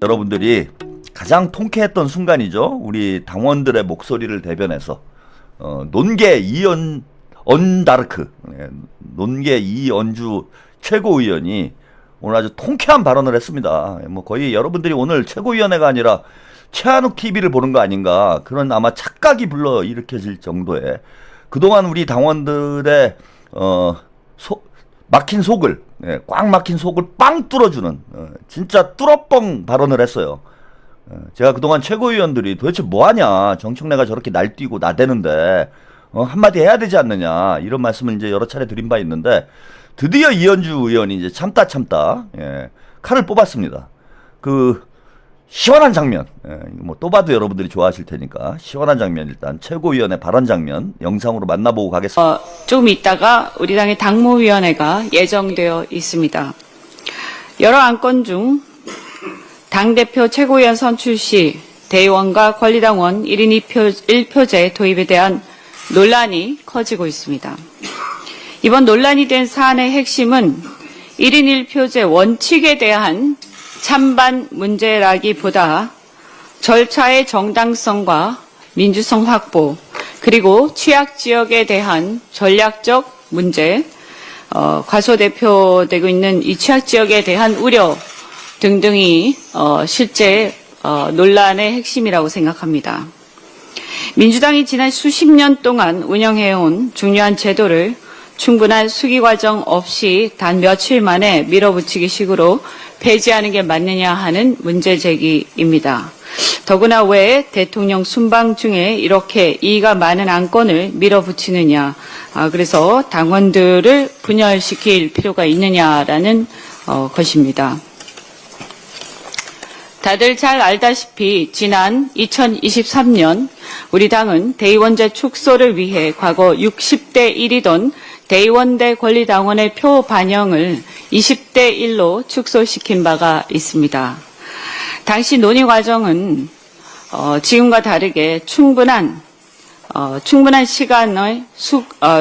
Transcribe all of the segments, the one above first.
여러분들이 가장 통쾌했던 순간이죠. 우리 당원들의 목소리를 대변해서 논계 언다르크, 논계 이언주 최고위원이 오늘 아주 통쾌한 발언을 했습니다. 뭐 거의 여러분들이 오늘 최고위원회가 아니라 최한욱 TV를 보는 거 아닌가, 그런 아마 착각이 불러 일으켜질 정도의 그동안 우리 당원들의 막힌 속을, 꽉 막힌 속을 빵 뚫어주는 진짜 뚫어뻥 발언을 했어요. 제가 그동안 최고위원들이 도대체 뭐하냐, 정청래가 저렇게 날뛰고 나대는데 한마디 해야 되지 않느냐, 이런 말씀을 이제 여러 차례 드린 바 있는데, 드디어 이현주 의원이 이제 참다 칼을 뽑았습니다. 그 시원한 장면, 뭐 또 봐도 여러분들이 좋아하실 테니까 시원한 장면, 일단 최고위원의 발언 장면 영상으로 만나보고 가겠습니다. 조금 있다가 우리 당의 당무위원회가 예정되어 있습니다. 여러 안건 중 당대표 최고위원 선출 시 대의원과 권리당원 1인 1표제 도입에 대한 논란이 커지고 있습니다. 이번 논란이 된 사안의 핵심은 1인 1표제 원칙에 대한 찬반 문제라기보다 절차의 정당성과 민주성 확보, 그리고 취약지역에 대한 전략적 문제, 과소대표되고 있는 이 취약지역에 대한 우려 등등이 실제 논란의 핵심이라고 생각합니다. 민주당이 지난 수십 년 동안 운영해온 중요한 제도를 충분한 수기 과정 없이 단 며칠 만에 밀어붙이기 식으로 폐지하는 게 맞느냐 하는 문제 제기입니다. 더구나 왜 대통령 순방 중에 이렇게 이의가 많은 안건을 밀어붙이느냐, 그래서 당원들을 분열시킬 필요가 있느냐라는 것입니다. 다들 잘 알다시피 지난 2023년 우리 당은 대의원제 축소를 위해 과거 60대 1이던 대의원대 권리당원의 표 반영을 20대 1로 축소시킨 바가 있습니다. 당시 논의 과정은 지금과 다르게 충분한 시간의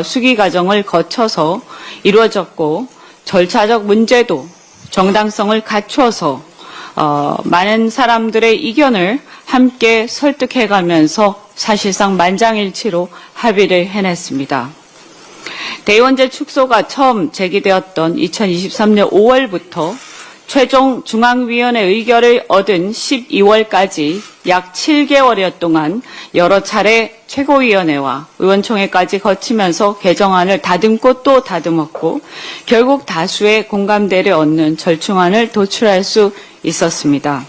수기 과정을 거쳐서 이루어졌고, 절차적 문제도 정당성을 갖추어서 많은 사람들의 의견을 함께 설득해가면서 사실상 만장일치로 합의를 해냈습니다. 대의원제 축소가 처음 제기되었던 2023년 5월부터 최종 중앙위원회 의결을 얻은 12월까지 약 7개월여 동안 여러 차례 최고위원회와 의원총회까지 거치면서 개정안을 다듬고 또 다듬었고, 결국 다수의 공감대를 얻는 절충안을 도출할 수 있었습니다.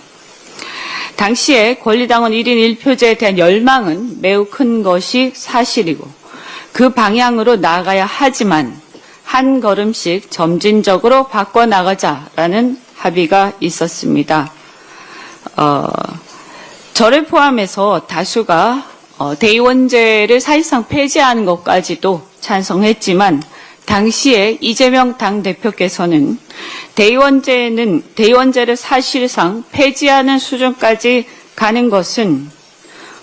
당시에 권리당원 1인 1표제에 대한 열망은 매우 큰 것이 사실이고, 그 방향으로 나아가야 하지만 한 걸음씩 점진적으로 바꿔나가자라는 합의가 있었습니다. 저를 포함해서 다수가 대의원제를 사실상 폐지하는 것까지도 찬성했지만, 당시에 이재명 당대표께서는 대의원제를 사실상 폐지하는 수준까지 가는 것은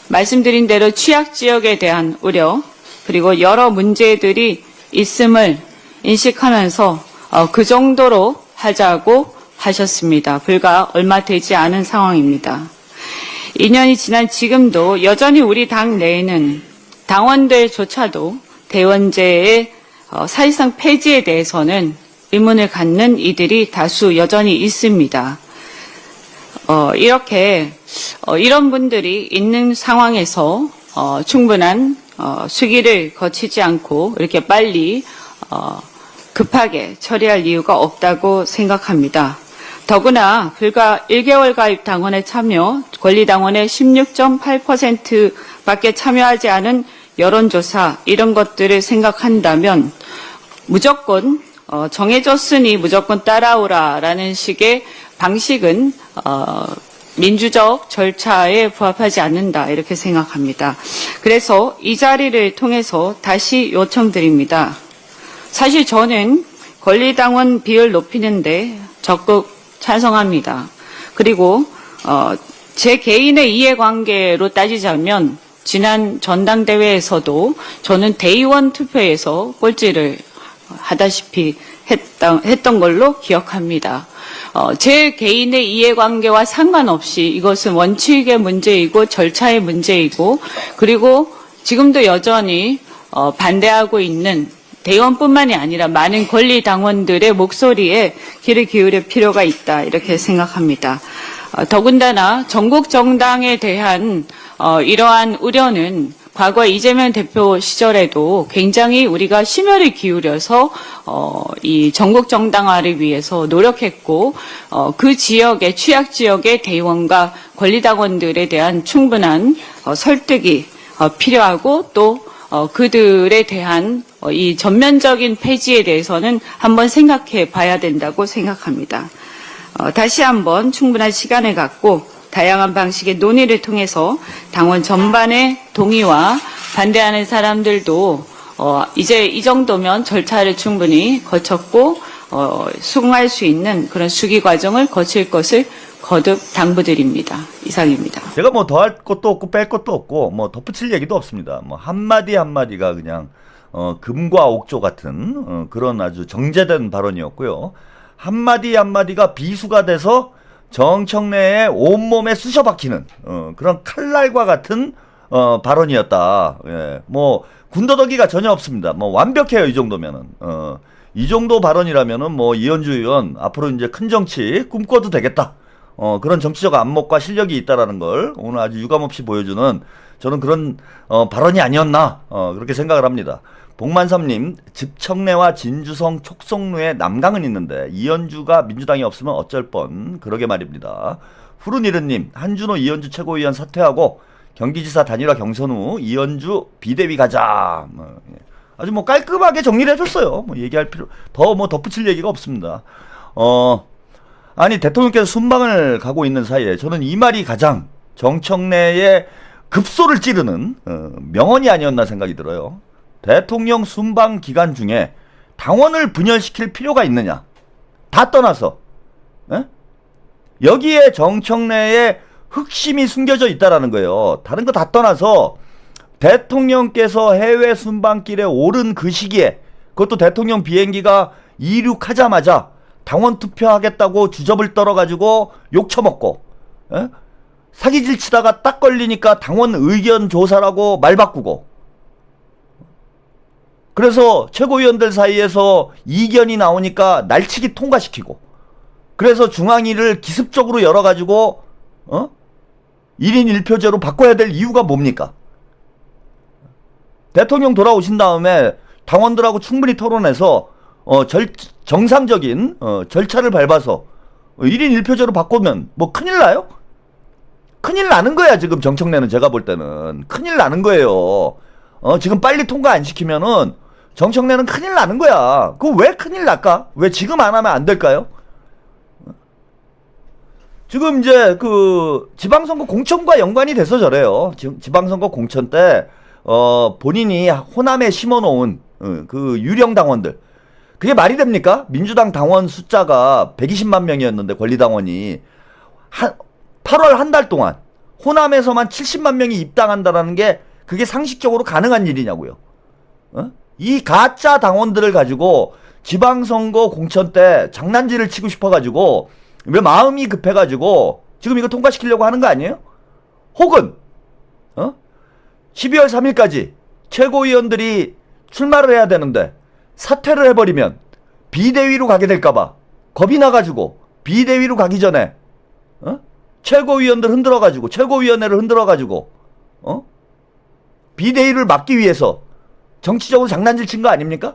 말씀드린 대로 취약지역에 대한 우려, 그리고 여러 문제들이 있음을 인식하면서 그 정도로 하자고 하셨습니다. 불과 얼마 되지 않은 상황입니다. 2년이 지난 지금도 여전히 우리 당 내에는 당원들조차도 대의원제의 사실상 폐지에 대해서는 의문을 갖는 이들이 다수 여전히 있습니다. 이런 분들이 있는 상황에서 충분한 수기를 거치지 않고 이렇게 빨리 급하게 처리할 이유가 없다고 생각합니다. 더구나 불과 1개월 가입 당원에 참여, 권리당원의 16.8%밖에 참여하지 않은 여론조사, 이런 것들을 생각한다면 무조건 정해졌으니 무조건 따라오라라는 식의 방식은 민주적 절차에 부합하지 않는다, 이렇게 생각합니다. 그래서 이 자리를 통해서 다시 요청드립니다. 사실 저는 권리당원 비율 높이는데 적극 찬성합니다. 그리고 제 개인의 이해관계로 따지자면 지난 전당대회에서도 저는 대의원 투표에서 꼴찌를 하다시피 했던 걸로 기억합니다. 제 개인의 이해관계와 상관없이 이것은 원칙의 문제이고 절차의 문제이고 그리고 지금도 여전히 반대하고 있는 대의원뿐만이 아니라 많은 권리당원들의 목소리에 귀를 기울일 필요가 있다 이렇게 생각합니다. 더군다나 전국 정당에 대한 이러한 우려는 과거 이재명 대표 시절에도 굉장히 우리가 심혈을 기울여서 이 전국 정당화를 위해서 노력했고 그 지역의 취약 지역의 대의원과 권리당원들에 대한 충분한 설득이 필요하고 또 그들에 대한 이 전면적인 폐지에 대해서는 한번 생각해 봐야 된다고 생각합니다. 다시 한번 충분한 시간을 갖고 다양한 방식의 논의를 통해서 당원 전반의 동의와 반대하는 사람들도 이제 이 정도면 절차를 충분히 거쳤고 수긍할 수 있는 그런 수기 과정을 거칠 것을 거듭 당부드립니다. 이상입니다. 제가 뭐 더할 것도 없고 뺄 것도 없고 뭐 덧붙일 얘기도 없습니다. 뭐 한마디 한마디가 그냥 금과 옥조 같은 그런 아주 정제된 발언이었고요. 한마디 한마디가 비수가 돼서 정청래의 온몸에 쑤셔 박히는 그런 칼날과 같은 발언이었다. 예. 뭐 군더더기가 전혀 없습니다. 뭐 완벽해요. 이 정도면은. 이 정도 발언이라면은 뭐 이현주 의원 앞으로 이제 큰 정치 꿈꿔도 되겠다. 그런 정치적 안목과 실력이 있다라는 걸 오늘 아주 유감없이 보여주는 저는 그런 발언이 아니었나 그렇게 생각을 합니다. 복만삼님, 집청래와 진주성 촉성루에 남강은 있는데 이현주가 민주당이 없으면 어쩔 뻔. 그러게 말입니다. 푸른이른님, 한준호 이현주 최고위원 사퇴하고 경기지사 단일화 경선 후 이현주 비대위 가자. 아주 뭐 깔끔하게 정리를 해줬어요. 뭐 얘기할 필요 더 뭐 덧붙일 얘기가 없습니다. 아니 대통령께서 순방을 가고 있는 사이에 저는 이 말이 가장 정청래의 급소를 찌르는 명언이 아니었나 생각이 들어요. 대통령 순방 기간 중에 당원을 분열시킬 필요가 있느냐? 다 떠나서 여기에 정청래의 흑심이 숨겨져 있다라는 거예요. 다른 거 다 떠나서 대통령께서 해외 순방길에 오른 그 시기에 그것도 대통령 비행기가 이륙하자마자 당원 투표하겠다고 주접을 떨어가지고 욕 처먹고 사기질 치다가 딱 걸리니까 당원 의견 조사라고 말 바꾸고 그래서 최고위원들 사이에서 이견이 나오니까 날치기 통과시키고 그래서 중앙위를 기습적으로 열어가지고 1인 1표제로 바꿔야 될 이유가 뭡니까? 대통령 돌아오신 다음에 당원들하고 충분히 토론해서 정상적인 절차를 밟아서 1인 1표제로 바꾸면 뭐 큰일 나요? 큰일 나는 거야 지금 정청래는. 제가 볼 때는 큰일 나는 거예요. 지금 빨리 통과 안 시키면은 정청래는 큰일 나는 거야. 그거 왜 큰일 날까? 왜 지금 안 하면 안 될까요? 지금 이제 그 지방선거 공천과 연관이 돼서 저래요. 지방선거 공천 때 본인이 호남에 심어놓은 그 유령 당원들 그게 말이 됩니까? 민주당 당원 숫자가 120만 명이었는데 권리당원이 8월 한 달 동안 호남에서만 70만 명이 입당한다라는 게 그게 상식적으로 가능한 일이냐고요. 이 가짜 당원들을 가지고 지방선거 공천 때 장난질을 치고 싶어가지고 왜 마음이 급해가지고 지금 이거 통과시키려고 하는 거 아니에요? 혹은 12월 3일까지 최고위원들이 출마를 해야 되는데 사퇴를 해버리면 비대위로 가게 될까봐 겁이 나가지고 비대위로 가기 전에 최고위원들 흔들어가지고 최고위원회를 흔들어가지고 비대위를 막기 위해서 정치적으로 장난질 친 거 아닙니까?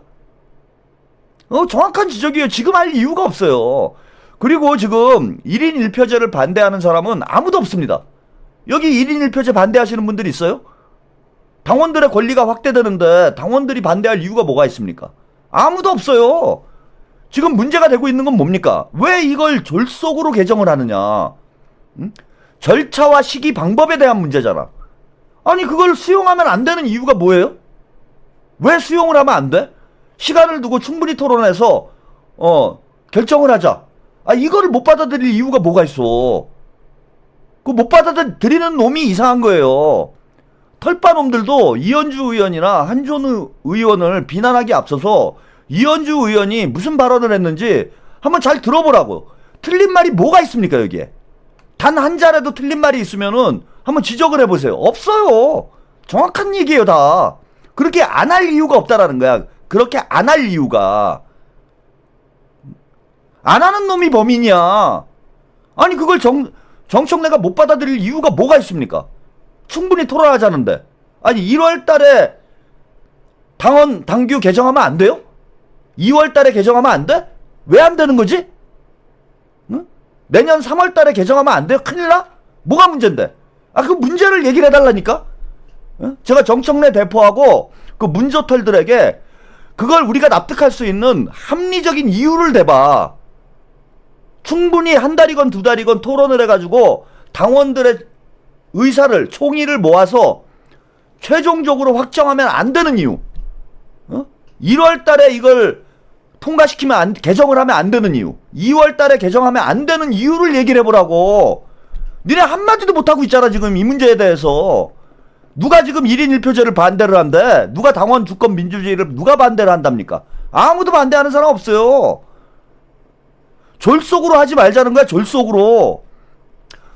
정확한 지적이에요. 지금 할 이유가 없어요. 그리고 지금 1인 1표제를 반대하는 사람은 아무도 없습니다. 여기 1인 1표제 반대하시는 분들이 있어요? 당원들의 권리가 확대되는데 당원들이 반대할 이유가 뭐가 있습니까? 아무도 없어요. 지금 문제가 되고 있는 건 뭡니까? 왜 이걸 졸속으로 개정을 하느냐? 절차와 시기 방법에 대한 문제잖아. 아니 그걸 수용하면 안 되는 이유가 뭐예요? 왜 수용을 하면 안 돼? 시간을 두고 충분히 토론해서 결정을 하자. 이거를 못 받아들일 이유가 뭐가 있어? 그 못 받아들이는 놈이 이상한 거예요. 털빠놈들도 이현주 의원이나 한준우 의원을 비난하기 앞서서 이현주 의원이 무슨 발언을 했는지 한번 잘 들어보라고. 틀린 말이 뭐가 있습니까, 여기에? 단 한 자라도 틀린 말이 있으면은 한번 지적을 해보세요. 없어요. 정확한 얘기예요, 다. 그렇게 안 할 이유가 없다라는 거야. 그렇게 안 할 이유가. 안 하는 놈이 범인이야. 아니, 그걸 정청래가 못 받아들일 이유가 뭐가 있습니까? 충분히 토론하자는데. 아니, 1월 달에 당규 개정하면 안 돼요? 2월 달에 개정하면 안 돼? 왜 안 되는 거지? 응? 내년 3월 달에 개정하면 안 돼요? 큰일 나? 뭐가 문제인데? 그 문제를 얘기를 해달라니까? 응? 제가 정청래 대표하고 그 문조털들에게 그걸 우리가 납득할 수 있는 합리적인 이유를 대봐. 충분히 한 달이건 두 달이건 토론을 해가지고 당원들의 의사를, 총의를 모아서 최종적으로 확정하면 안 되는 이유. 1월 달에 이걸 통과시키면 개정을 하면 안 되는 이유. 2월 달에 개정하면 안 되는 이유를 얘기를 해보라고. 니네 한마디도 못하고 있잖아, 지금 이 문제에 대해서. 누가 지금 1인 1표제를 반대를 한대? 누가 당원 주권 민주주의를 누가 반대를 한답니까? 아무도 반대하는 사람 없어요. 졸속으로 하지 말자는 거야, 졸속으로.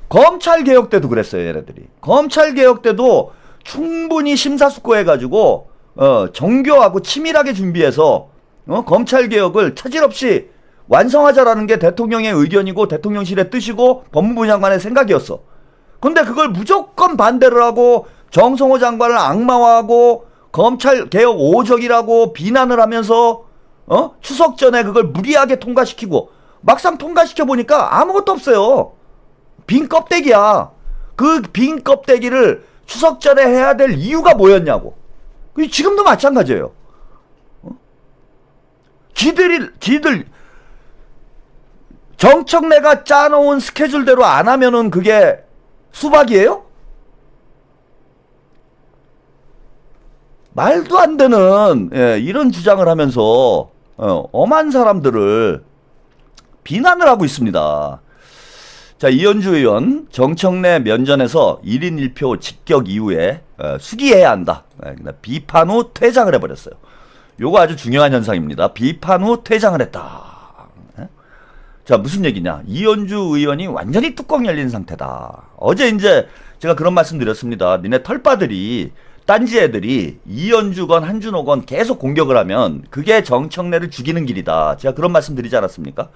검찰개혁 때도 그랬어요, 얘네들이. 검찰개혁 때도 충분히 심사숙고해가지고 정교하고 치밀하게 준비해서 검찰개혁을 차질 없이 완성하자라는 게 대통령의 의견이고 대통령실의 뜻이고 법무부 장관의 생각이었어. 근데 그걸 무조건 반대를 하고 정성호 장관을 악마화하고 검찰개혁 오적이라고 비난을 하면서 추석 전에 그걸 무리하게 통과시키고 막상 통과시켜보니까 아무것도 없어요. 빈 껍데기야. 그 빈 껍데기를 추석 전에 해야 될 이유가 뭐였냐고. 지금도 마찬가지예요. 지들 정청래가 짜놓은 스케줄대로 안 하면은 그게 수박이에요? 말도 안 되는 이런 주장을 하면서 엄한 사람들을 비난을 하고 있습니다. 자, 이현주 의원 정청래 면전에서 1인 1표 직격 이후에 수기해야 한다. 비판 후 퇴장을 해버렸어요. 요거 아주 중요한 현상입니다. 비판 후 퇴장을 했다. 자, 무슨 얘기냐? 이현주 의원이 완전히 뚜껑 열린 상태다. 어제 이제 제가 그런 말씀 드렸습니다. 니네 털빠들이 딴지 애들이 이현주건 한준호건 계속 공격을 하면 그게 정청래를 죽이는 길이다. 제가 그런 말씀 드리지 않았습니까?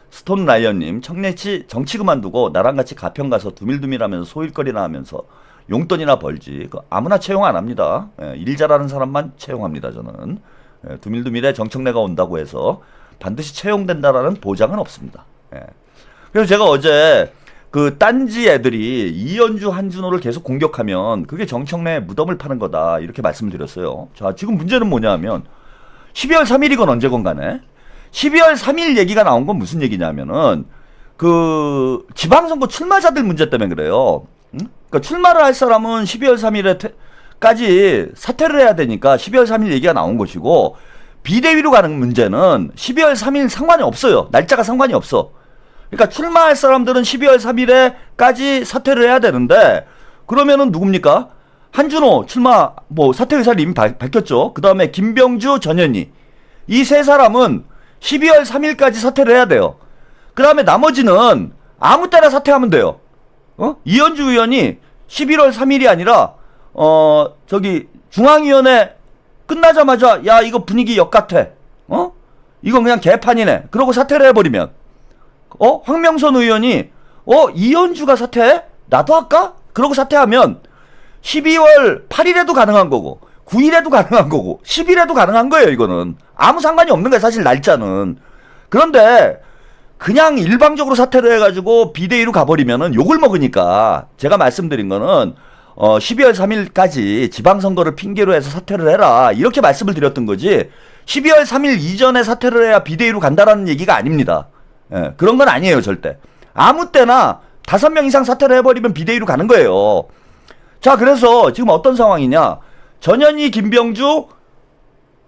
스톤라이언님, 청래치 정치 그만두고 나랑 같이 가평 가서 두밀두밀하면서 소일거리나 하면서 용돈이나 벌지. 아무나 채용 안 합니다. 일 잘하는 사람만 채용합니다, 저는. 두밀두밀에 정청래가 온다고 해서 반드시 채용된다라는 보장은 없습니다. 그래서 제가 어제 그 딴지 애들이 이현주 한준호를 계속 공격하면 그게 정청래의 무덤을 파는 거다, 이렇게 말씀을 드렸어요. 자, 지금 문제는 뭐냐면 12월 3일이건 언제건 간에 12월 3일 얘기가 나온 건 무슨 얘기냐면은 그 지방선거 출마자들 문제 때문에 그래요. 그러니까 출마를 할 사람은 12월 3일까지 사퇴를 해야 되니까 12월 3일 얘기가 나온 것이고, 비대위로 가는 문제는 12월 3일 상관이 없어요. 날짜가 상관이 없어. 그러니까 출마할 사람들은 12월 3일에까지 사퇴를 해야 되는데, 그러면은 누굽니까? 한준호 출마 사퇴 의사를 이미 밝혔죠. 그 다음에 김병주, 전현희, 이 세 사람은 12월 3일까지 사퇴를 해야 돼요. 그 다음에 나머지는 아무 때나 사퇴하면 돼요. 이현주 의원이 11월 3일이 아니라 중앙위원회 끝나자마자 야, 이거 분위기 역같아, 이건 그냥 개판이네, 그러고 사퇴를 해버리면, 황명선 의원이 이현주가 사퇴해? 나도 할까? 그러고 사퇴하면 12월 8일에도 가능한 거고 9일에도 가능한 거고 10일에도 가능한 거예요. 이거는 아무 상관이 없는 거예요, 사실 날짜는. 그런데 그냥 일방적으로 사퇴를 해가지고 비대위로 가버리면은 욕을 먹으니까 제가 말씀드린 거는 12월 3일까지 지방선거를 핑계로 해서 사퇴를 해라, 이렇게 말씀을 드렸던 거지, 12월 3일 이전에 사퇴를 해야 비대위로 간다라는 얘기가 아닙니다. 그런 건 아니에요, 절대. 아무 때나 5명 이상 사퇴를 해버리면 비대위로 가는 거예요. 자, 그래서 지금 어떤 상황이냐? 전현희, 김병주,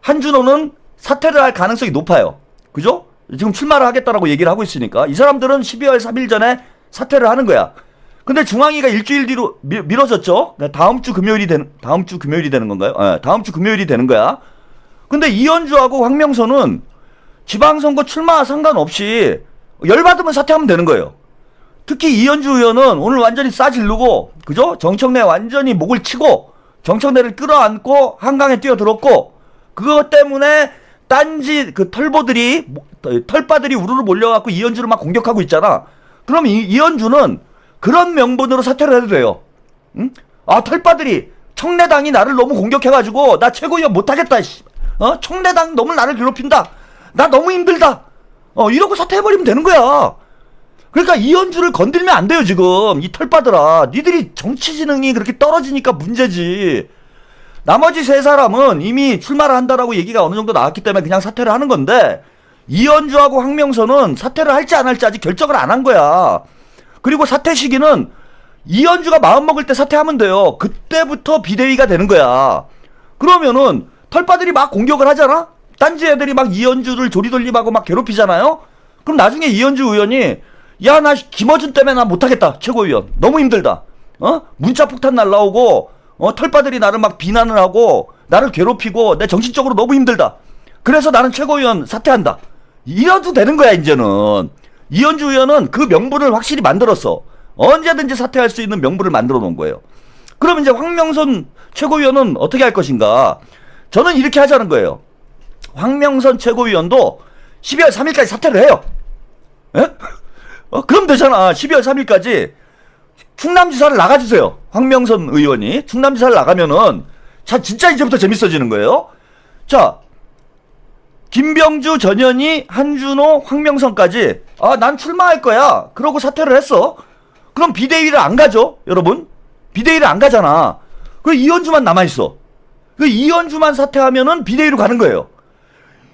한준호는 사퇴를 할 가능성이 높아요. 그죠? 지금 출마를 하겠다라고 얘기를 하고 있으니까 이 사람들은 12월 3일 전에 사퇴를 하는 거야. 근데 중앙위가 일주일 뒤로 미뤄졌죠? 다음 주 금요일이 되는 건가요? 다음 주 금요일이 되는 거야. 근데 이현주하고 황명선은 지방선거 출마 상관없이 열받으면 사퇴하면 되는 거예요. 특히 이현주 의원은 오늘 완전히 싸지르고, 그죠? 정청래 완전히 목을 치고, 정청래를 끌어안고 한강에 뛰어들었고, 그것 때문에 딴지 그 털바들이 우르르 몰려갖고 이현주를 막 공격하고 있잖아. 그럼 이현주는 그런 명분으로 사퇴를 해도 돼요. 응? 아, 털바들이 청래당이 나를 너무 공격해가지고 나 최고위원 못하겠다. 청래당 너무 나를 괴롭힌다. 나 너무 힘들다. 이러고 사퇴해버리면 되는 거야. 그러니까 이현주를 건들면 안 돼요, 지금. 이 털바들아. 니들이 정치 지능이 그렇게 떨어지니까 문제지. 나머지 세 사람은 이미 출마를 한다라고 얘기가 어느 정도 나왔기 때문에 그냥 사퇴를 하는 건데, 이현주하고 황명선은 사퇴를 할지 안 할지 아직 결정을 안 한 거야. 그리고 사퇴 시기는 이현주가 마음먹을 때 사퇴하면 돼요. 그때부터 비대위가 되는 거야. 그러면은 털바들이 막 공격을 하잖아? 딴지 애들이 막 이현주를 조리돌림하고 막 괴롭히잖아요? 그럼 나중에 이현주 의원이 야, 나 김어준 때문에 나 못하겠다. 최고위원. 너무 힘들다. 문자 폭탄 날라오고, 털바들이 나를 막 비난을 하고, 나를 괴롭히고, 내 정신적으로 너무 힘들다. 그래서 나는 최고위원 사퇴한다. 이래도 되는 거야, 이제는. 이현주 의원은 그 명분을 확실히 만들었어. 언제든지 사퇴할 수 있는 명분을 만들어 놓은 거예요. 그럼 이제 황명선 최고위원은 어떻게 할 것인가? 저는 이렇게 하자는 거예요. 황명선 최고위원도 12월 3일까지 사퇴를 해요. 예? 그럼 되잖아. 12월 3일까지 충남지사를 나가주세요. 황명선 의원이 충남지사를 나가면은 자, 진짜 이제부터 재밌어지는 거예요. 자, 김병주, 전현희, 한준호, 황명선까지 난 출마할 거야. 그러고 사퇴를 했어. 그럼 비대위를 안 가죠, 여러분? 비대위를 안 가잖아. 그 이현주만 남아있어. 그 이현주만 사퇴하면은 비대위로 가는 거예요.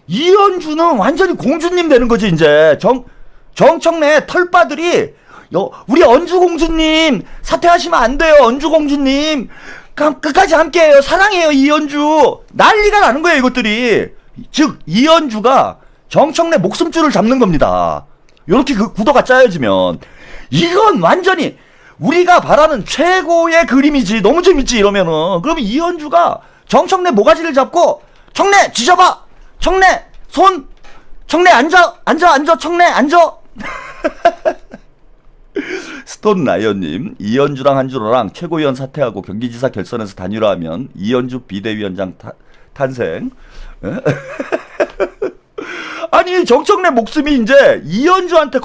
이현주는 완전히 공주님 되는 거지, 이제. 정청래 털바들이 우리 언주공주님 사퇴하시면 안 돼요. 언주공주님 끝까지 함께해요. 사랑해요, 이현주. 난리가 나는 거예요, 이것들이. 즉 이현주가 정청래 목숨줄을 잡는 겁니다. 요렇게 그 구도가 짜여지면 이건 완전히 우리가 바라는 최고의 그림이지. 너무 재밌지, 이러면은. 그러면 이현주가 정청래 모가지를 잡고 청래 지져봐. 청래 손. 청래 앉아. 청래 앉아. 스톤 라이언님, 이현주랑 한준호랑 최고위원 사퇴하고 경기지사 결선에서 단일화하면 이현주 비대위원장 탄생. 아니, 정청래 목숨이 이제 이현주한테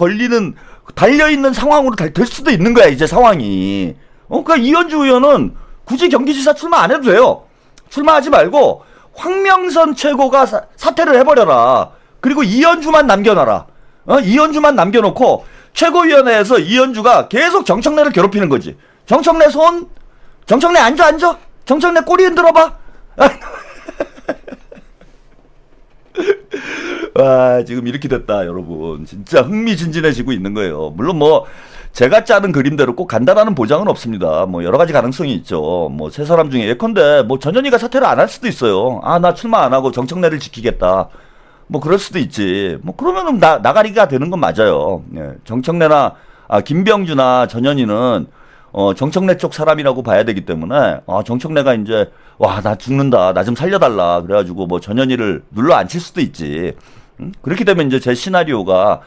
달려있는 상황으로 될 수도 있는 거야, 이제 상황이. 그러니까 이현주 의원은 굳이 경기지사 출마 안 해도 돼요. 출마하지 말고 황명선 최고가 사퇴를 해버려라. 그리고 이현주만 남겨놔라. 이현주만 남겨놓고 최고위원회에서 이현주가 계속 정청래를 괴롭히는 거지. 정청래 손, 정청래 앉아. 정청래 꼬리 흔들어봐. 와, 지금 이렇게 됐다, 여러분. 진짜 흥미진진해지고 있는 거예요. 물론 뭐 제가 짜는 그림대로 꼭 간다라는 보장은 없습니다. 뭐 여러 가지 가능성이 있죠. 뭐 세 사람 중에 예컨대 뭐 전현희가 사퇴를 안 할 수도 있어요. 나 출마 안 하고 정청래를 지키겠다. 뭐 그럴 수도 있지. 뭐 그러면은 나가리가 되는 건 맞아요. 예. 정청래나 김병주나 전현희는 정청래 쪽 사람이라고 봐야 되기 때문에 정청래가 이제 나 죽는다. 나 좀 살려달라. 그래가지고 뭐 전현희를 눌러 앉힐 수도 있지. 그렇게 되면 이제 제 시나리오가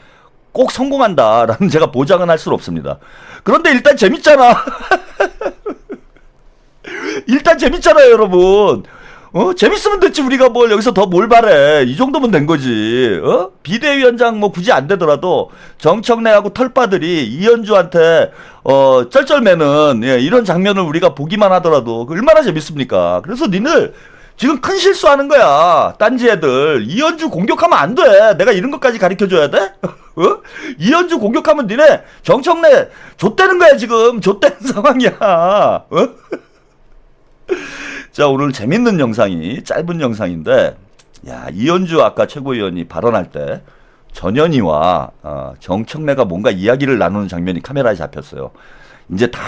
꼭 성공한다라는 제가 보장은 할 수는 없습니다. 그런데 일단 재밌잖아. 일단 재밌잖아요, 여러분. 재밌으면 됐지. 우리가 뭘 여기서 더 뭘 바래. 이 정도면 된 거지. 비대위원장 뭐 굳이 안 되더라도 정청래하고 털바들이 이현주한테 쩔쩔매는 이런 장면을 우리가 보기만 하더라도 얼마나 재밌습니까? 그래서 니들 지금 큰 실수하는 거야. 딴지 애들. 이현주 공격하면 안 돼. 내가 이런 것까지 가르쳐줘야 돼? 이현주 공격하면 니네 정청래 좆되는 거야, 지금. 좆되는 상황이야. 자, 오늘 재밌는 영상이 짧은 영상인데, 이현주 아까 최고위원이 발언할 때 전현희와 정청래가 뭔가 이야기를 나누는 장면이 카메라에 잡혔어요. 이제 다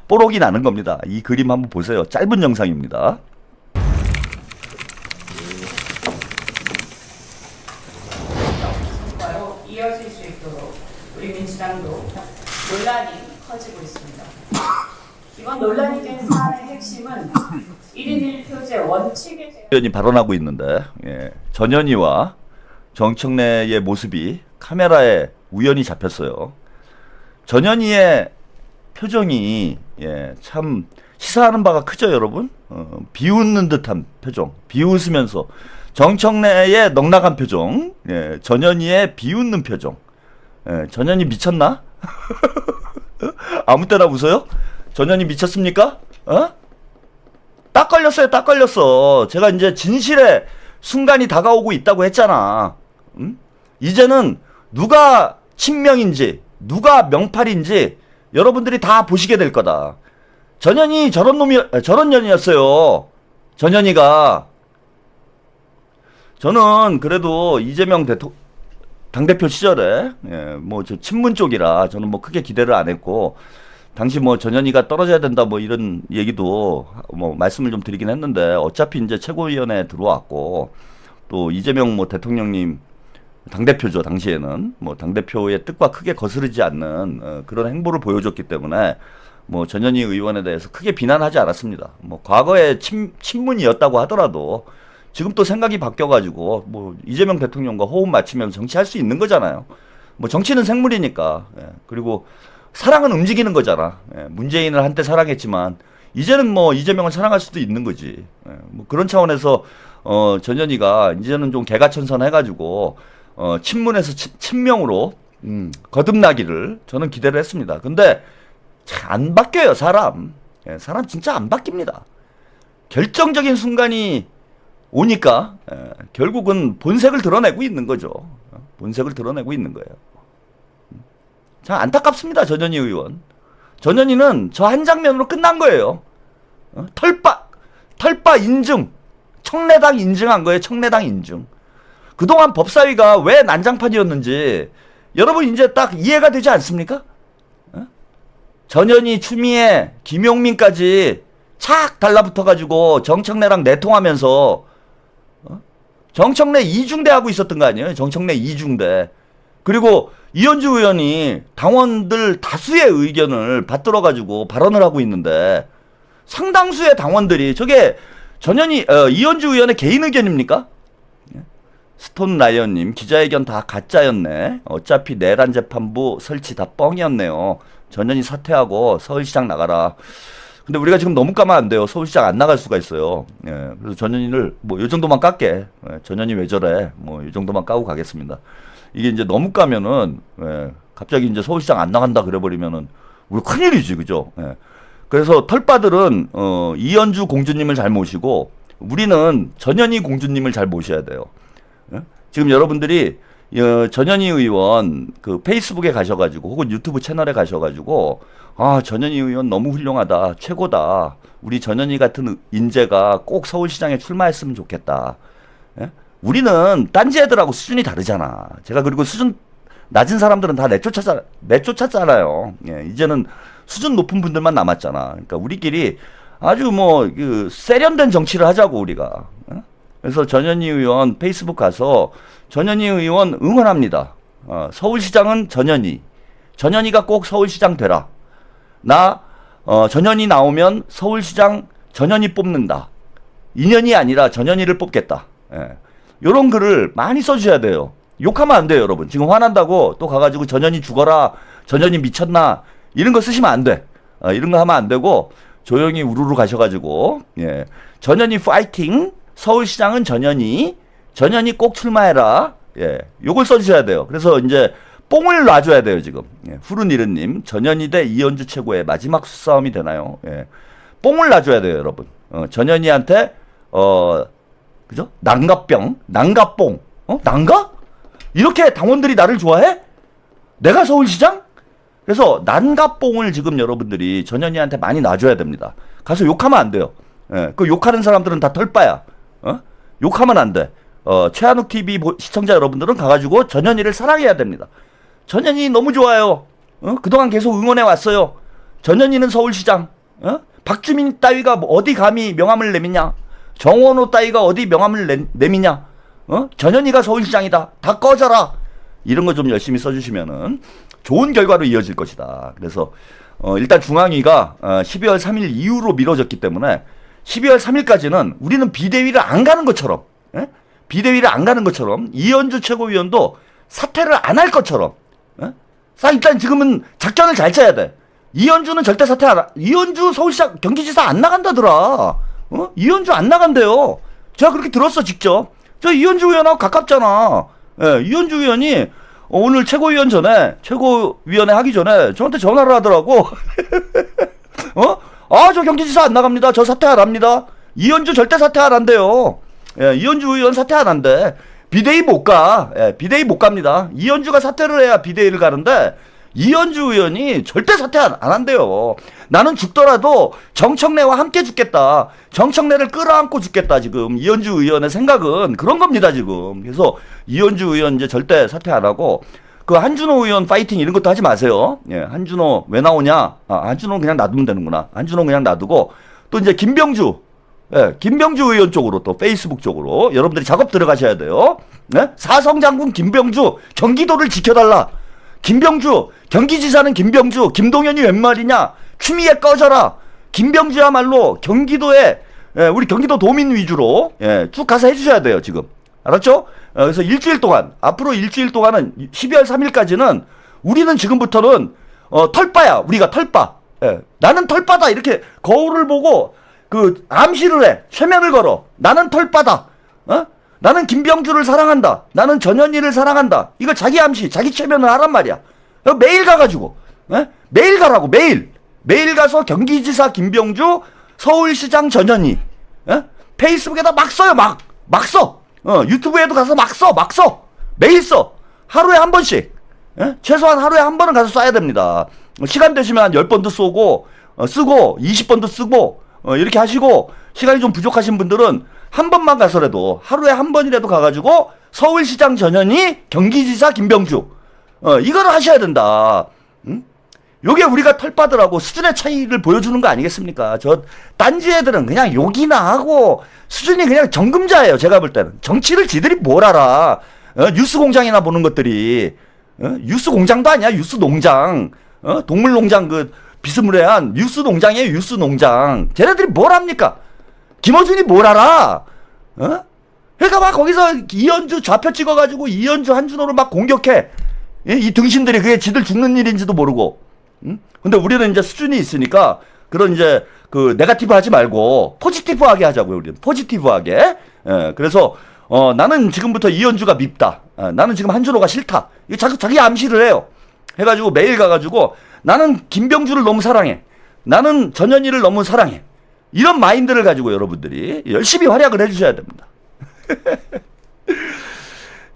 뽀록이 나는 겁니다. 이 그림 한번 보세요. 짧은 영상입니다. 이어질 수 있도록 우리 민주당도 논란이 커지고 있습니다. 이번 논란이 된 사안의 핵심은 1인 1표제 원칙에 대한 의원이 발언하고 있는데 전현희와 정청래의 모습이 카메라에 우연히 잡혔어요. 전현희의 표정이 참 시사하는 바가 크죠, 여러분. 비웃는 듯한 표정, 비웃으면서 정청래의 넉넉한 표정, 전현희의 비웃는 표정. 전현희 미쳤나? 아무 때나 웃어요? 전현희 미쳤습니까? 딱 걸렸어요, 딱 걸렸어. 제가 이제 진실의 순간이 다가오고 있다고 했잖아. 이제는 누가 친명인지, 누가 명팔인지 여러분들이 다 보시게 될 거다. 전현희 저런 년이었어요. 전현희가. 저는 그래도 이재명 당대표 시절에, 뭐 저 친문 쪽이라 저는 뭐 크게 기대를 안 했고, 당시 뭐 전현희가 떨어져야 된다 뭐 이런 얘기도 뭐 말씀을 좀 드리긴 했는데, 어차피 이제 최고위원회에 들어왔고, 또 이재명 뭐 대통령님 당대표죠, 당시에는. 뭐 당대표의 뜻과 크게 거스르지 않는 그런 행보를 보여줬기 때문에 뭐 전현희 의원에 대해서 크게 비난하지 않았습니다. 뭐 과거에 친문이었다고 하더라도 지금 또 생각이 바뀌어가지고 뭐 이재명 대통령과 호흡 맞추면서 정치할 수 있는 거잖아요. 뭐 정치는 생물이니까. 그리고 사랑은 움직이는 거잖아. 문재인을 한때 사랑했지만 이제는 뭐 이재명을 사랑할 수도 있는 거지. 뭐 그런 차원에서 전현희가 이제는 좀 개가천선해가지고 친문에서 친명으로 거듭나기를 저는 기대를 했습니다. 근데 참 안 바뀌어요, 사람. 사람 진짜 안 바뀝니다. 결정적인 순간이 오니까 결국은 본색을 드러내고 있는 거죠. 본색을 드러내고 있는 거예요. 참 안타깝습니다, 전현희 의원. 전현희는 저 한 장면으로 끝난 거예요. 털빠 인증. 청래당 인증한 거예요, 청래당 인증. 그동안 법사위가 왜 난장판이었는지 여러분 이제 딱 이해가 되지 않습니까? 전현희, 추미애, 김용민까지 착 달라붙어가지고 정청래랑 내통하면서 정청래 이중대 하고 있었던 거 아니에요? 정청래 이중대. 그리고 이현주 의원이 당원들 다수의 의견을 받들어가지고 발언을 하고 있는데 상당수의 당원들이 저게 이현주 의원의 개인 의견입니까? 스톤라이언님, 기자회견 다 가짜였네. 어차피 내란 재판부 설치 다 뻥이었네요. 전현희 사퇴하고 서울시장 나가라. 근데 우리가 지금 너무 까면 안 돼요. 서울시장 안 나갈 수가 있어요. 그래서 전현희를 뭐 요 정도만 깎게. 전현희 왜 저래? 뭐 요 정도만 까고 가겠습니다. 이게 이제 너무 까면은 갑자기 이제 서울시장 안 나간다 그래버리면은 우리 큰일이지, 그죠? 그래서 털빠들은 이현주 공주님을 잘 모시고 우리는 전현희 공주님을 잘 모셔야 돼요. 지금 여러분들이 전현희 의원 그 페이스북에 가셔가지고 혹은 유튜브 채널에 가셔가지고 전현희 의원 너무 훌륭하다, 최고다, 우리 전현희 같은 인재가 꼭 서울시장에 출마했으면 좋겠다. 우리는 딴지 애들하고 수준이 다르잖아. 제가 그리고 수준 낮은 사람들은 다 내쫓았잖아요. 이제는 수준 높은 분들만 남았잖아. 그러니까 우리끼리 아주 뭐 그 세련된 정치를 하자고 우리가. 그래서 전현희 의원 페이스북 가서 전현희 의원 응원합니다. 서울시장은 전현희가 꼭 서울시장 되라. 나 전현희 나오면 서울시장 전현희 뽑는다. 2년이 아니라 전현희를 뽑겠다. 요런 글을 많이 써주셔야 돼요. 욕하면 안 돼요, 여러분. 지금 화난다고 또 가가지고 전현희 죽어라, 전현희 미쳤나, 이런 거 쓰시면 안 돼. 이런 거 하면 안 되고 조용히 우르르 가셔가지고 전현희 파이팅, 서울시장은 전현희 꼭 출마해라. 요걸 써주셔야 돼요. 그래서 이제 뽕을 놔줘야 돼요, 지금. 푸른이른님, 전현희 대 이현주 최고의 마지막 수싸움이 되나요? 뽕을 놔줘야 돼요, 여러분. 전현희한테, 그죠? 난가뽕? 난가? 이렇게 당원들이 나를 좋아해? 내가 서울시장? 그래서 난가뽕을 지금 여러분들이 전현희한테 많이 놔줘야 됩니다. 가서 욕하면 안 돼요. 그 욕하는 사람들은 다 털빠야. 욕하면 안 돼. 최한욱 TV 시청자 여러분들은 가가지고 전현희를 사랑해야 됩니다. 전현희 너무 좋아요. 그동안 계속 응원해 왔어요. 전현희는 서울시장. 박주민 따위가 어디 감히 명함을 내미냐? 정원호 따위가 어디 명함을 내미냐? 전현희가 서울시장이다. 다 꺼져라. 이런 거 좀 열심히 써주시면은 좋은 결과로 이어질 것이다. 그래서 일단 중앙위가 12월 3일 이후로 미뤄졌기 때문에 12월 3일까지는 우리는 비대위를 안 가는 것처럼, 예? 비대위를 안 가는 것처럼 이현주 최고위원도 사퇴를 안 할 것처럼, 예? 일단 지금은 작전을 잘 짜야 돼. 이현주는 절대 사퇴 안 이현주 서울시장 경기지사 안 나간다더라. 이현주 안 나간대요. 제가 그렇게 들었어 직접. 저 이현주 의원하고 가깝잖아. 예, 이현주 의원이 오늘 최고위원회 하기 전에 저한테 전화를 하더라고. 저 경기지사 안 나갑니다. 저 사퇴 안 합니다. 이현주 절대 사퇴 안 한대요. 예, 이현주 의원 사퇴 안 한대. 비대위 못 가. 예, 비대위 못 갑니다. 이현주가 사퇴를 해야 비대위를 가는데 이현주 의원이 절대 사퇴 안 한대요. 나는 죽더라도 정청래와 함께 죽겠다. 정청래를 끌어안고 죽겠다. 지금 이현주 의원의 생각은 그런 겁니다. 지금. 그래서 이현주 의원 이제 절대 사퇴 안 하고 그 한준호 의원 파이팅 이런 것도 하지 마세요. 예, 한준호 왜 나오냐? 한준호는 그냥 놔두면 되는구나. 한준호 그냥 놔두고 또 이제 김병주 의원 쪽으로 또 페이스북 쪽으로 여러분들이 작업 들어가셔야 돼요. 네? 사성장군 김병주 경기도를 지켜달라. 김병주 경기지사는 김병주 김동연이 웬 말이냐? 추미애 꺼져라. 김병주야말로 경기도에 우리 경기도 도민 위주로 쭉 가서 해주셔야 돼요. 지금 알았죠? 그래서 일주일 동안 앞으로 일주일 동안은 12월 3일까지는 우리는 지금부터는 털빠야. 우리가 털빠. 나는 털빠다. 이렇게 거울을 보고 그 암시를 해. 최면을 걸어. 나는 털빠다. 나는 김병주를 사랑한다. 나는 전현희를 사랑한다. 이거 자기 암시, 자기 최면을 하란 말이야. 매일 가가지고, 매일 가라고, 매일. 매일 가서 경기지사 김병주, 서울시장 전현희, 페이스북에다 막 써요, 막 써. 유튜브에도 가서 막 써. 매일 써. 하루에 한 번씩. 최소한 하루에 한 번은 가서 써야 됩니다. 시간 되시면 한 10번도 쓰고 20번도 쓰고, 이렇게 하시고, 시간이 좀 부족하신 분들은 한 번만 가서라도 하루에 한 번이라도 가가지고 서울시장 전현희 경기지사 김병주 이거를 하셔야 된다. 요게 우리가 털빠들하고 수준의 차이를 보여주는 거 아니겠습니까? 저 딴지 애들은 그냥 욕이나 하고 수준이 그냥 정금자예요. 제가 볼 때는 정치를 지들이 뭘 알아. 뉴스공장이나 보는 것들이 뉴스공장도 아니야. 뉴스농장 동물농장 그 비스무리한 뉴스농장이에요. 뉴스농장. 쟤네들이 뭘 합니까? 김어준이 뭘 알아? 그러니까 막 거기서 이현주 좌표 찍어가지고 이현주 한준호를 막 공격해. 이 등신들이 그게 지들 죽는 일인지도 모르고. 근데 우리는 이제 수준이 있으니까 그런 이제 그 네거티브 하지 말고 포지티브하게 하자고요. 우리는 포지티브하게. 그래서 나는 지금부터 이현주가 밉다. 나는 지금 한준호가 싫다. 이거 자기 암시를 해요. 해가지고 매일 가가지고 나는 김병주를 너무 사랑해. 나는 전현희를 너무 사랑해. 이런 마인드를 가지고 여러분들이 열심히 활약을 해주셔야 됩니다.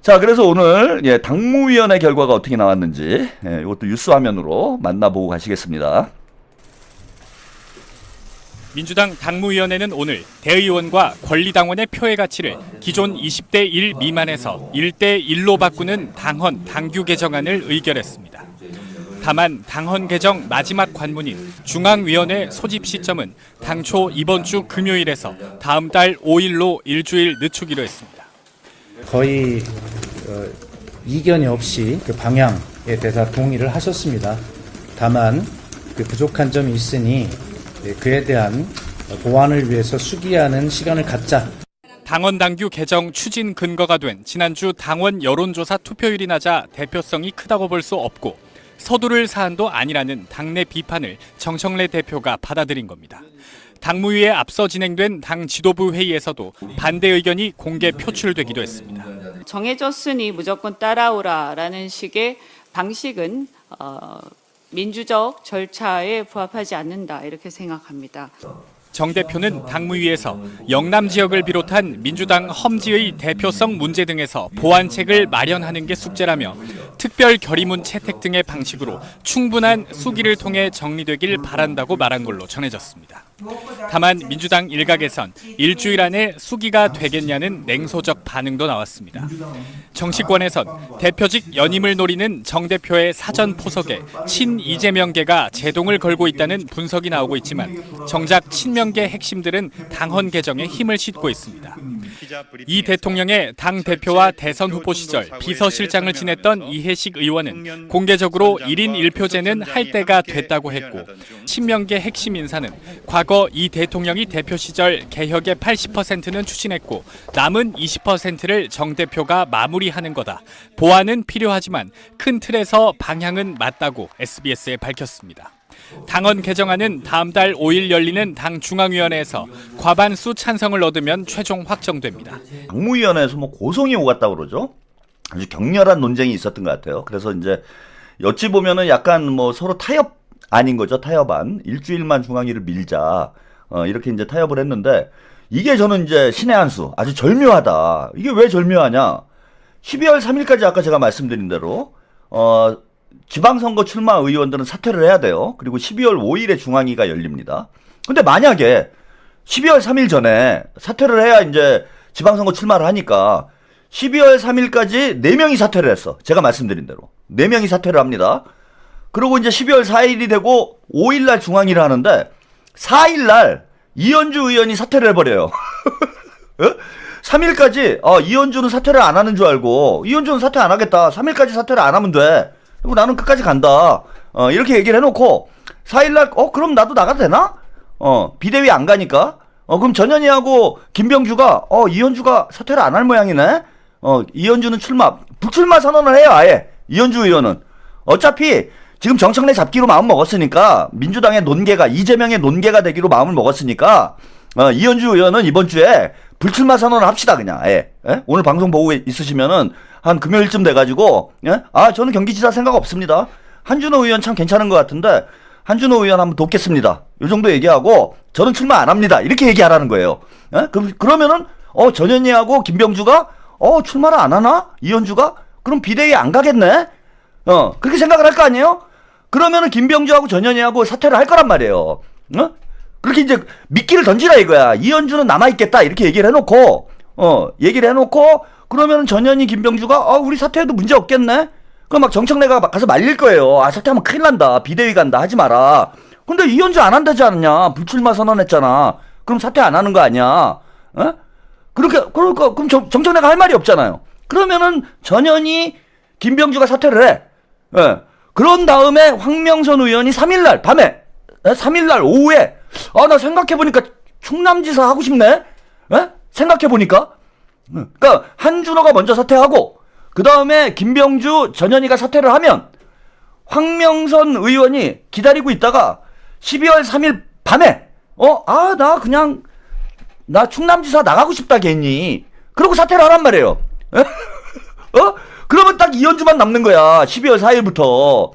자, 그래서 오늘 당무위원회 결과가 어떻게 나왔는지 이것도 뉴스 화면으로 만나보고 가시겠습니다. 민주당 당무위원회는 오늘 대의원과 권리당원의 표의 가치를 기존 20대 1 미만에서 1대 1로 바꾸는 당헌 당규 개정안을 의결했습니다. 다만 당헌 개정 마지막 관문인 중앙위원회 소집 시점은 당초 이번 주 금요일에서 다음 달 5일로 일주일 늦추기로 했습니다. 거의 이견이 없이 그 방향에 대해서 동의를 하셨습니다. 다만 그 부족한 점이 있으니 그에 대한 보완을 위해서 수기하는 시간을 갖자. 당헌 당규 개정 추진 근거가 된 지난주 당원 여론조사 투표율이 낮아 대표성이 크다고 볼 수 없고 서두를 사안도 아니라는 당내 비판을 정청래 대표가 받아들인 겁니다. 당무위에 앞서 진행된 당 지도부 회의에서도 반대 의견이 공개 표출되기도 했습니다. 정해졌으니 무조건 따라오라라는 식의 방식은 민주적 절차에 부합하지 않는다 이렇게 생각합니다. 정 대표는 당무위에서 영남 지역을 비롯한 민주당 험지의 대표성 문제 등에서 보완책을 마련하는 게 숙제라며 특별 결의문 채택 등의 방식으로 충분한 수기를 통해 정리되길 바란다고 말한 걸로 전해졌습니다. 다만 민주당 일각에선 일주일 안에 수기가 되겠냐는 냉소적 반응도 나왔습니다. 정치권에선 대표직 연임을 노리는 정 대표의 사전 포석에 친이재명계가 제동을 걸고 있다는 분석이 나오고 있지만 정작 친명계 핵심들은 당헌 개정에 힘을 싣고 있습니다. 이 대통령의 당 대표와 대선 후보 시절 비서실장을 지냈던 이해식 의원은 공개적으로 1인 1표제는 할 때가 됐다고 했고, 친명계 핵심 인사는 과거 이 대통령이 대표 시절 개혁의 80%는 추진했고 남은 20%를 정 대표가 마무리하는 거다. 보완은 필요하지만 큰 틀에서 방향은 맞다고 SBS에 밝혔습니다. 당헌 개정안은 다음 달 5일 열리는 당 중앙위원회에서 과반수 찬성을 얻으면 최종 확정됩니다. 당무위원회에서 뭐 고성이 오갔다고 그러죠. 아주 격렬한 논쟁이 있었던 것 같아요. 그래서 이제 어찌 보면은 약간 뭐 서로 타협 아닌 거죠. 타협안. 일주일만 중앙위를 밀자. 이렇게 이제 타협을 했는데, 이게 저는 이제 신의 한 수. 아주 절묘하다. 이게 왜 절묘하냐. 12월 3일까지 아까 제가 말씀드린 대로, 지방선거 출마 의원들은 사퇴를 해야 돼요. 그리고 12월 5일에 중앙위가 열립니다. 근데 만약에 12월 3일 전에 사퇴를 해야 이제 지방선거 출마를 하니까 12월 3일까지 4명이 사퇴를 했어. 제가 말씀드린 대로. 4명이 사퇴를 합니다. 그리고 이제 12월 4일이 되고 5일날 중앙위를 하는데 4일날 이현주 의원이 사퇴를 해버려요. 3일까지 이현주는 사퇴를 안 하는 줄 알고, 이현주는 사퇴 안 하겠다. 3일까지 사퇴를 안 하면 돼. 그리고 나는 끝까지 간다. 이렇게 얘기를 해놓고 4일날 그럼 나도 나가도 되나? 비대위 안 가니까. 그럼 전현희하고 김병주가 이현주가 사퇴를 안 할 모양이네. 이현주는 불출마 선언을 해요. 아예 이현주 의원은 어차피 지금 정청래 잡기로 마음 먹었으니까, 민주당의 논개가 이재명의 논개가 되기로 마음을 먹었으니까 이현주 의원은 이번 주에 불출마 선언을 합시다. 그냥 예? 오늘 방송 보고 있으시면은 한 금요일쯤 돼가지고 저는 경기지사 생각 없습니다. 한준호 의원 참 괜찮은 것 같은데 한준호 의원 한번 돕겠습니다. 요 정도 얘기하고 저는 출마 안 합니다. 이렇게 얘기하라는 거예요. 그러면은 전현희하고 김병주가 출마를 안 하나? 이현주가? 그럼 비대위 안 가겠네? 그렇게 생각을 할 거 아니에요? 그러면은 김병주하고 전현희하고 사퇴를 할 거란 말이에요. 그렇게 이제 미끼를 던지라 이거야. 이현주는 남아있겠다. 이렇게 얘기를 해놓고, 그러면은 전현희, 김병주가, 우리 사퇴해도 문제 없겠네? 그럼 막 정청래가 막 가서 말릴 거예요. 사퇴하면 큰일 난다. 비대위 간다. 하지 마라. 근데 이현주 안 한다지 않냐? 불출마 선언했잖아. 그럼 사퇴 안 하는 거 아니야? 그럼 정청래가 할 말이 없잖아요. 그러면은 전현희, 김병주가 사퇴를 해. 그런 다음에 황명선 의원이 3일날 밤에, 3일날 오후에, 나 생각해보니까 충남지사 하고 싶네? 생각해보니까. 그러니까 한준호가 먼저 사퇴하고, 그 다음에 김병주, 전현희가 사퇴를 하면, 황명선 의원이 기다리고 있다가 12월 3일 밤에, 나 충남지사 나가고 싶다, 괜히. 그러고 사퇴를 하란 말이에요. 그러면 딱 이현주만 남는 거야. 12월 4일부터.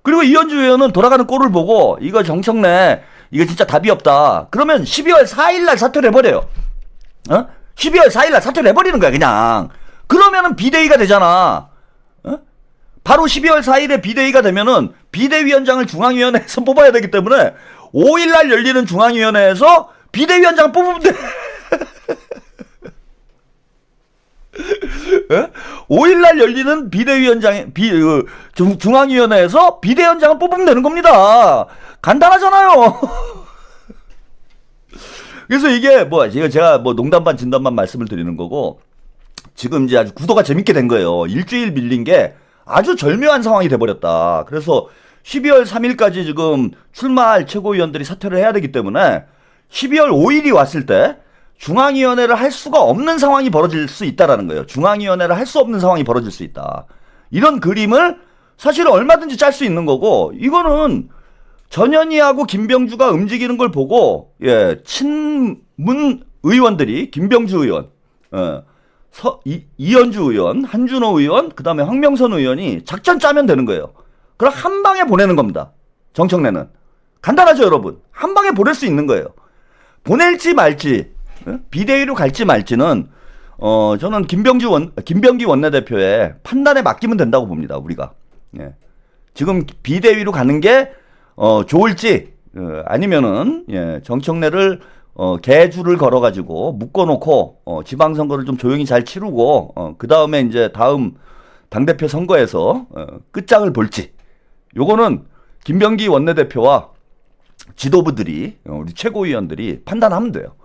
그리고 이현주 의원은 돌아가는 꼴을 보고, 이거 정청래, 이거 진짜 답이 없다. 그러면 12월 4일날 사퇴를 해버려요. 12월 4일날 사퇴를 해버리는 거야, 그냥. 그러면은 비대위가 되잖아. 바로 12월 4일에 비대위가 되면은 비대위원장을 중앙위원회에서 뽑아야 되기 때문에 5일날 열리는 중앙위원회에서 비대위원장을 뽑으면 돼. 5일날 열리는 중앙위원회에서 비대위원장을 뽑으면 되는 겁니다. 간단하잖아요. 그래서 이게 제가 농담 반 진담 반 말씀을 드리는 거고, 지금 이제 아주 구도가 재밌게 된 거예요. 일주일 밀린 게 아주 절묘한 상황이 돼버렸다. 그래서 12월 3일까지 지금 출마할 최고위원들이 사퇴를 해야 되기 때문에 12월 5일이 왔을 때 중앙위원회를 할 수가 없는 상황이 벌어질 수 있다라는 거예요. 중앙위원회를 할 수 없는 상황이 벌어질 수 있다. 이런 그림을 사실 얼마든지 짤 수 있는 거고, 이거는 전현희하고 김병주가 움직이는 걸 보고, 친문 의원들이, 김병주 의원, 이현주 의원, 한준호 의원, 그 다음에 황명선 의원이 작전 짜면 되는 거예요. 그럼 한 방에 보내는 겁니다. 정청래는. 간단하죠, 여러분? 한 방에 보낼 수 있는 거예요. 보낼지 말지, 비대위로 갈지 말지는, 저는 김병기 원내대표의 판단에 맡기면 된다고 봅니다, 우리가. 지금 비대위로 가는 게, 좋을지, 아니면은 정청래를 개주를 걸어가지고 묶어놓고 지방선거를 좀 조용히 잘 치르고 그 다음에 이제 다음 당대표 선거에서 끝장을 볼지, 요거는 김병기 원내대표와 지도부들이, 우리 최고위원들이 판단하면 돼요.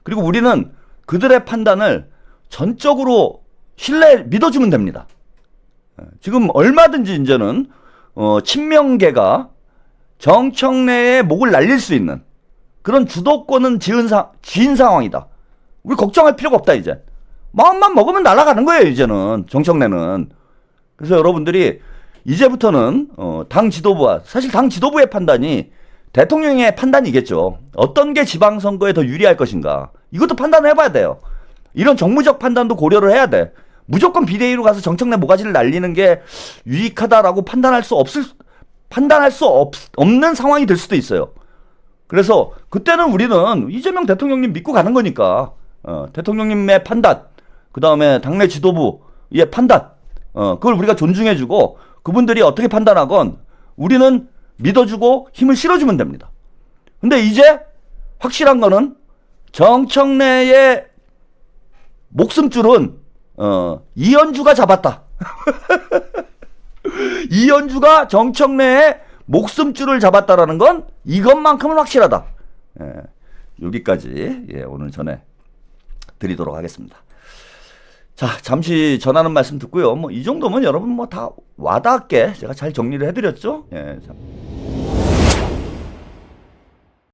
그리고 우리는 그들의 판단을 전적으로 믿어주면 됩니다. 지금 얼마든지 이제는 친명계가 정청래의 목을 날릴 수 있는 그런 주도권은 쥐인 상황이다. 우리 걱정할 필요가 없다. 이제 마음만 먹으면 날아가는 거예요. 이제는 정청래는. 그래서 여러분들이 이제부터는 당 지도부와, 사실 당 지도부의 판단이 대통령의 판단이겠죠. 어떤 게 지방선거에 더 유리할 것인가, 이것도 판단을 해봐야 돼요. 이런 정무적 판단도 고려를 해야 돼. 무조건 비대위로 가서 정청래 모가지를 날리는 게 유익하다라고 판단할 수 없는 상황이 될 수도 있어요. 그래서 그때는 우리는 이재명 대통령님 믿고 가는 거니까 대통령님의 판단, 그 다음에 당내 지도부의 판단, 그걸 우리가 존중해주고 그분들이 어떻게 판단하건 우리는 믿어주고 힘을 실어주면 됩니다. 근데 이제 확실한 거는 정청래의 목숨줄은 이현주가 잡았다. 이현주가 정청래의 목숨줄을 잡았다라는 건 이것만큼은 확실하다. 여기까지 오늘 전해 드리도록 하겠습니다. 자, 잠시 전하는 말씀 듣고요. 뭐 이 정도면 여러분 뭐 다 와닿게 제가 잘 정리를 해드렸죠. 자.